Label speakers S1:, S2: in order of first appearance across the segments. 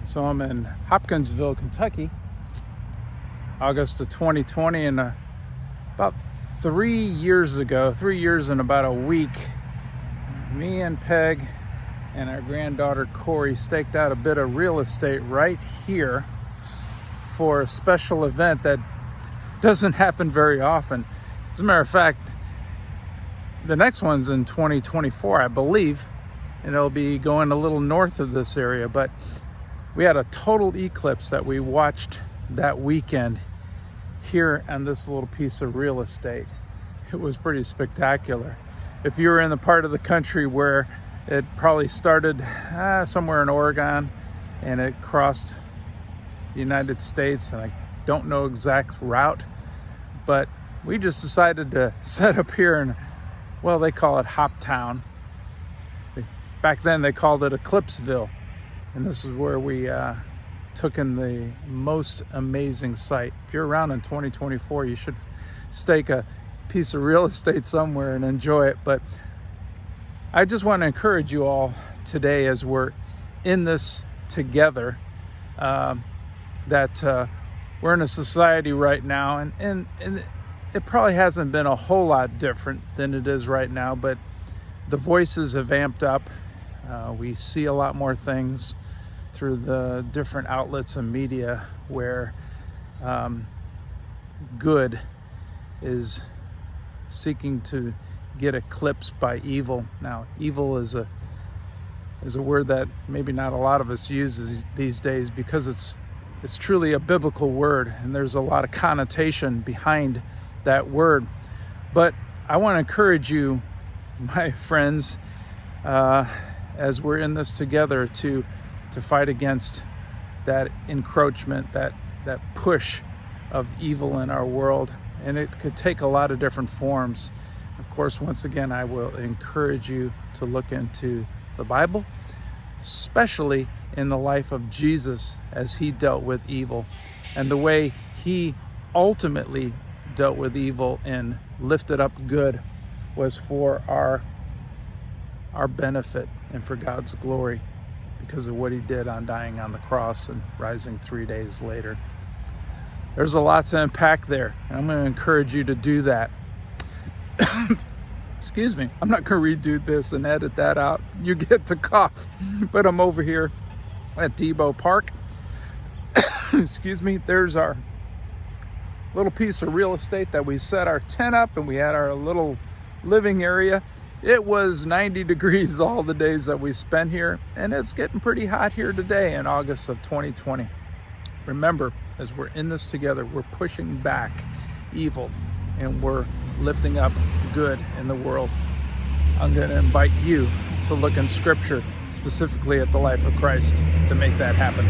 S1: So I'm in Hopkinsville, Kentucky, August of 2020, and about 3 years ago, 3 years and about a week, me and Peg and our granddaughter Corey staked out a bit of real estate right here for a special event that doesn't happen very often. As a matter of fact, the next one's in 2024, I believe, and it'll be going a little north of this area. But we had a total eclipse that we watched that weekend here on this little piece of real estate. It was pretty spectacular. If you were in the part of the country where it probably started somewhere in Oregon and it crossed the United States, and I don't know exact route, but we just decided to set up here in, well, they call it Hoptown. Back then they called it Eclipseville. And this is where we took in the most amazing sight. If you're around in 2024, you should stake a piece of real estate somewhere and enjoy it. But I just want to encourage you all today, as we're in this together, that we're in a society right now, and it probably hasn't been a whole lot different than it is right now, but the voices have amped up. We see a lot more things through the different outlets and media where good is seeking to get eclipsed by evil. Now, evil is a word that maybe not a lot of us use these days, because it's truly a biblical word, and there's a lot of connotation behind that word. But I want to encourage you, my friends, as we're in this together, to fight against that encroachment, that push of evil in our world. And it could take a lot of different forms. Of course, once again, I will encourage you to look into the Bible, especially in the life of Jesus as he dealt with evil, and the way he ultimately dealt with evil and lifted up good was for our benefit and for God's glory, because of what he did on dying on the cross and rising 3 days later. There's a lot to unpack there, and I'm going to encourage you to do that. Excuse me, I'm not going to redo this and edit that out. You get to cough. But I'm over here at Depot Park. Excuse me, there's our little piece of real estate that we set our tent up, and we had our little living area. It was 90 degrees all the days that we spent here, and it's getting pretty hot here today in August of 2020. Remember, as we're in this together, we're pushing back evil and we're lifting up good in the world. I'm going to invite you to look in Scripture, specifically at the life of Christ, to make that happen.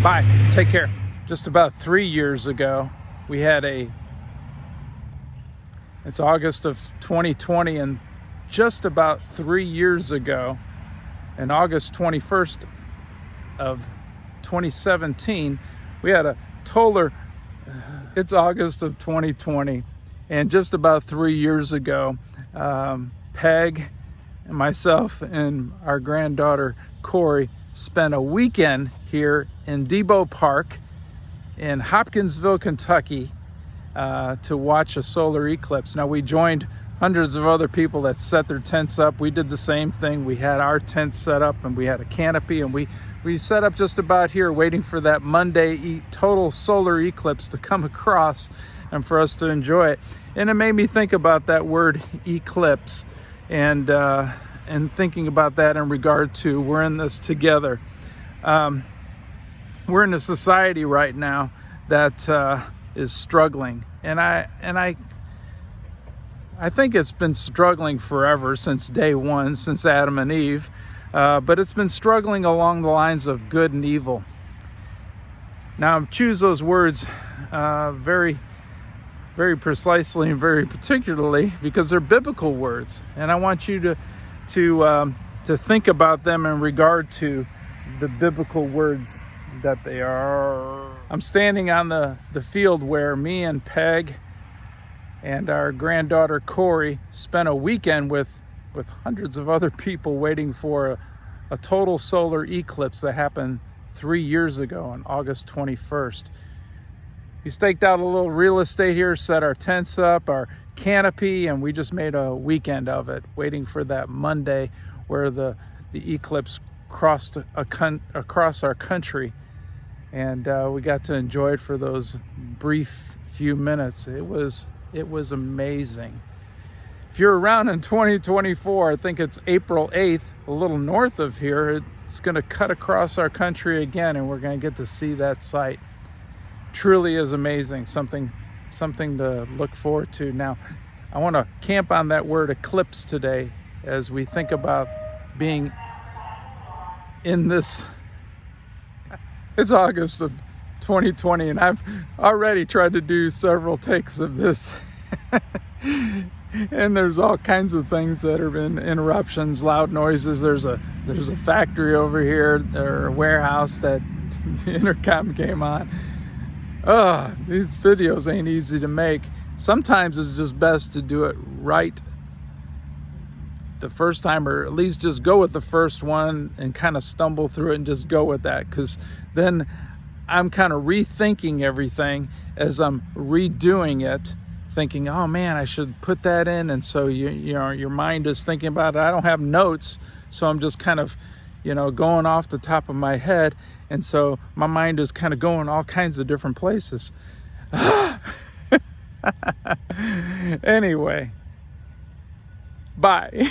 S1: Bye. Take care. Just about 3 years ago, we had it's August of 2020, and just about 3 years ago, in August 21st of 2017, we had a toller. It's August of 2020, and just about 3 years ago, Peg and myself and our granddaughter Corey spent a weekend here in Depot Park in Hopkinsville, Kentucky, to watch a solar eclipse. Now, we joined hundreds of other people that set their tents up. We did the same thing. We had our tents set up, and we had a canopy, and we set up just about here, waiting for that Monday total solar eclipse to come across and for us to enjoy it. And it made me think about that word eclipse, and thinking about that in regard to we're in this together. We're in a society right now that is struggling, and I think it's been struggling forever, since day one, since Adam and Eve, but it's been struggling along the lines of good and evil. Now, I choose those words very, very precisely and very particularly because they're biblical words, and I want you to think about them in regard to the biblical words that they are. I'm standing on the field where me and Peg and our granddaughter Corey spent a weekend with hundreds of other people waiting for a total solar eclipse that happened 3 years ago on August 21st. We staked out a little real estate here, set our tents up, our canopy, and we just made a weekend of it, waiting for that Monday where the eclipse crossed across our country. And we got to enjoy it for those brief few minutes. It was amazing. If you're around in 2024, I think it's April 8th, a little north of here, it's going to cut across our country again, and we're going to get to see that sight. Truly is amazing, something to look forward to. Now, I want to camp on that word eclipse today as we think about being in this. It's August of 2020, and I've already tried to do several takes of this. And there's all kinds of things that have been interruptions, loud noises. There's a factory over here, or a warehouse that the intercom came on. These videos ain't easy to make. Sometimes it's just best to do it right the first time, or at least just go with the first one and kind of stumble through it and just go with that, because then I'm kind of rethinking everything as I'm redoing it, thinking, oh man, I should put that in. And so you know, your mind is thinking about it. I don't have notes, so I'm just kind of, going off the top of my head, and so my mind is kind of going all kinds of different places. Anyway, bye.